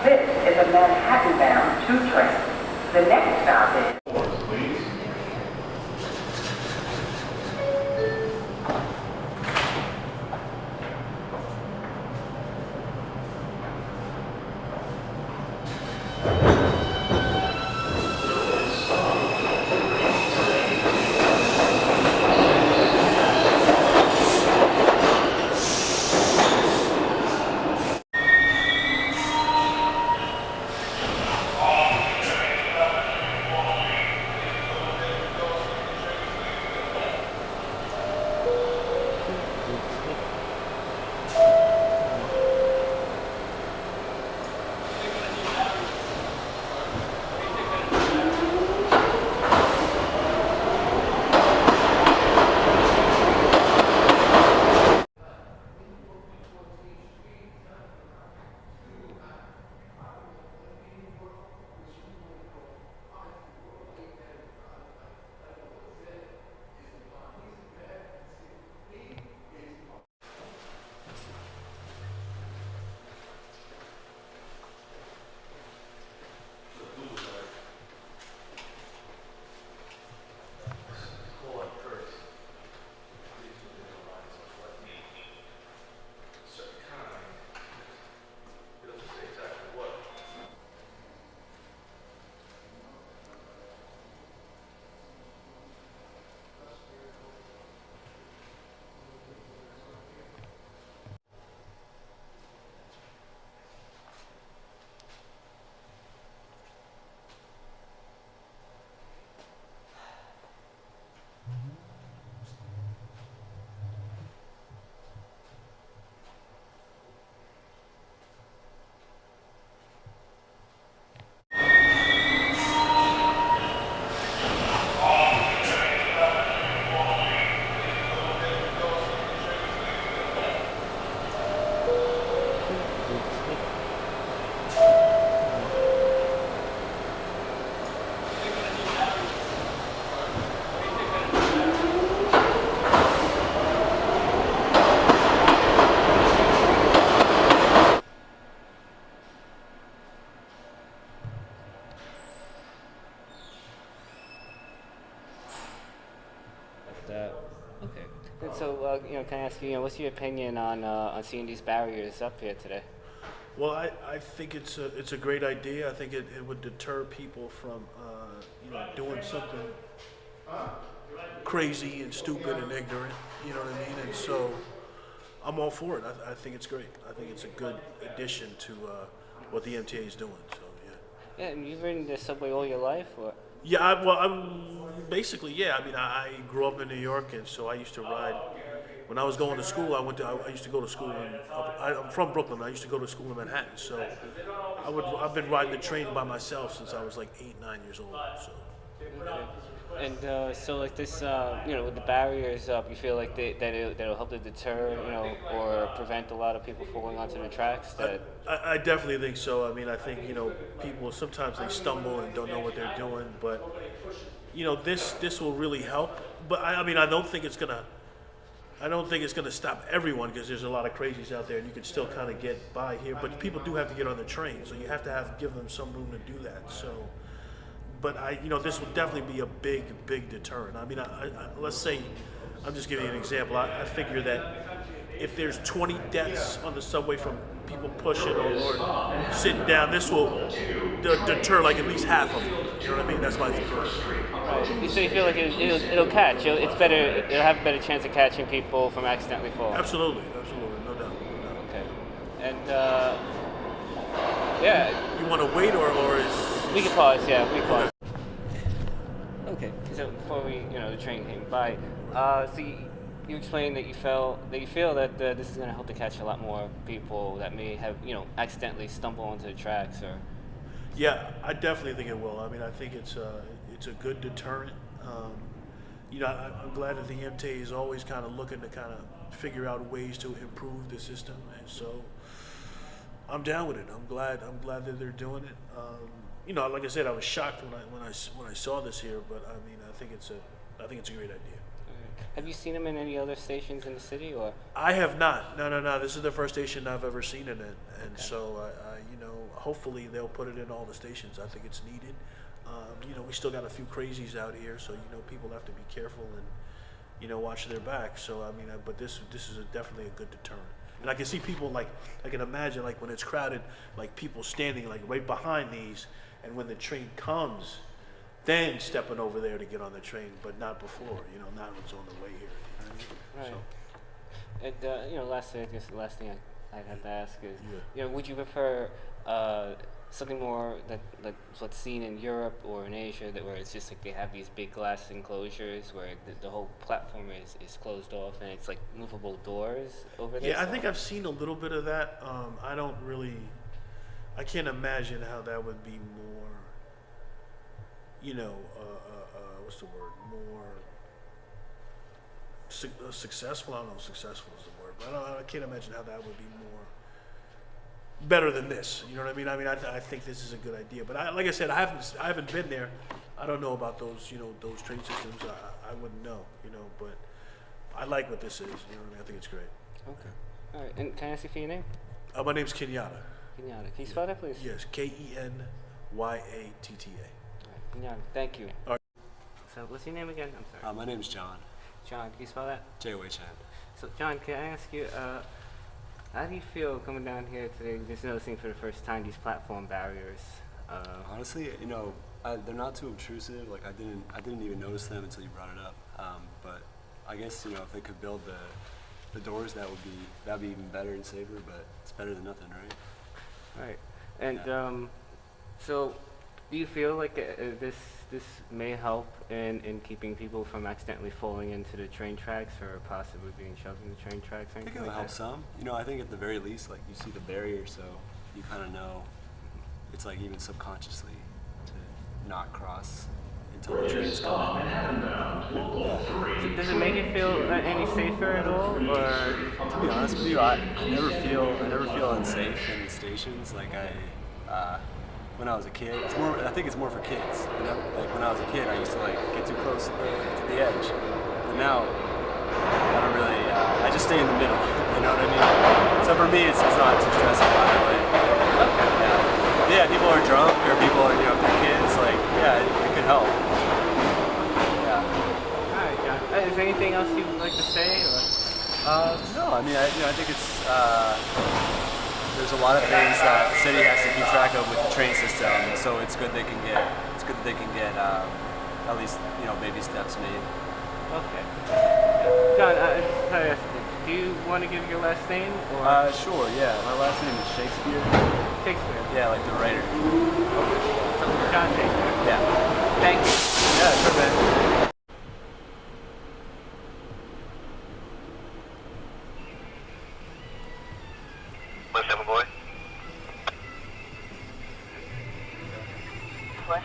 This is a Manhattan-bound 2 train. The next stop is... Okay. And so, can I ask you, what's your opinion on seeing these barriers up here today? Well, I think it's a great idea. I think it would deter people from doing something crazy and stupid and ignorant. You know what I mean? And so I'm all for it. I think it's great. I think it's a good addition to what the MTA is doing. So yeah. Yeah, and you've ridden the subway all your life, or? Yeah, I'm basically, yeah. I mean, I grew up in New York, and so I used to ride. When I was going to school, I used to go to school I'm from Brooklyn. I used to go to school in Manhattan, so I've been riding the train by myself since I was like 8, 9 years old. So. And so like this, with the barriers up, you feel like that'll help to deter, or prevent a lot of people falling onto the tracks? I definitely think so. I mean, I think people sometimes they stumble and don't know what they're doing, but this will really help. But I don't think it's gonna stop everyone, because there's a lot of crazies out there, and you can still kind of get by here. But people do have to get on the train, so you have to give them some room to do that. So. But this would definitely be a big deterrent. I mean, let's say, I'm just giving you an example. I figure that if there's 20 deaths on the subway from people pushing or sitting down, this will deter like at least half of them. You know what I mean? That's my theory. Right. So you feel like it'll catch. It'll have a better chance of catching people from accidentally falling. Absolutely, no doubt. Okay. And yeah. You want to wait or is? We can pause. Yeah, we can pause. Okay, so before the train came by, so you explained that you feel that this is going to help to catch a lot more people that may have, accidentally stumble onto the tracks, or. Yeah, I definitely think it will. I mean, I think it's a good deterrent. You know, I'm glad that the MTA is always kind of looking to kind of figure out ways to improve the system, and so I'm down with it. I'm glad that they're doing it. You know, like I said, I was shocked when I saw this here, but I mean, I think it's a great idea. Have you seen them in any other stations in the city, or? I have not. No. This is the first station I've ever seen it in, and Okay. so you know, hopefully they'll put it in all the stations. I think it's needed. You know, we still got a few crazies out here, so you know, people have to be careful and you know, watch their back. So I mean, but this is definitely a good deterrent. And I can see people like I can imagine like when it's crowded, like people standing like right behind these, and when the train comes, then stepping over there to get on the train, but not before. You know, not when it's on the way here. You know what I mean? Right. So. And you know, lastly, I guess the last thing I have to ask is, Yeah. you know, would you prefer something more like what's seen in Europe or in Asia, that where it's just like they have these big glass enclosures where the whole platform is closed off and it's like movable doors over there? Yeah, I think I've seen a little bit of that. I can't imagine how that would be more, you know, what's the word? More successful. I don't know if successful is the word, but I can't imagine how that would be more better than this. You know what I mean? I mean, I think this is a good idea. But like I said, I haven't been there. I don't know about those, you know, those train systems. I wouldn't know, you know, but I like what this is. You know what I mean? I think it's great. Okay. All right. And can I ask you for your name? My name's Kenyatta. Kenyatta. Can you spell that, please? Yes, Kenyatta. All right. Kenyatta. Thank you. All right. So what's your name again? I'm sorry. My name's John. John. Can you spell that? J-Way Chan. So John, can I ask you, how do you feel coming down here today, just noticing for the first time these platform barriers? Honestly, you know, they're not too obtrusive. Like I didn't even notice them until you brought it up. But I guess, you know, if they could build the doors, that'd be even better and safer. But it's better than nothing, right? Right. And Yeah. so, do you feel like this may help in keeping people from accidentally falling into the train tracks or possibly being shoved in the train tracks? Or I think anything it'll like help that? some. You know, I think at the very least, like you see the barrier, so you kind of know. It's like even subconsciously to not cross until the trains come in. So does it make you feel any safer at all, or? To be honest with you, I never feel unsafe in the stations. Like when I was a kid, I think it's more for kids. You know? Like when I was a kid, I used to like get too close to the edge. But now, I don't really. I just stay in the middle. You know what I mean? So for me, it's not too stressful either way. Yeah, people are drunk or people are, you know, if they're kids. Like, yeah, it could help. Yeah. All right, John. Is there anything else you'd like to say? Or? No, I mean, I think it's. There's a lot of things that the city has to keep track of with the train system, so it's good that they can get at least, you know, baby steps made. Okay. John, sorry, do you want to give your last name? Or? Sure, yeah. My last name is Shakespeare. Shakespeare. Yeah, like the writer. So, John Shakespeare. Yeah. Thank you. Yeah, sure, man. What's up, boy? What?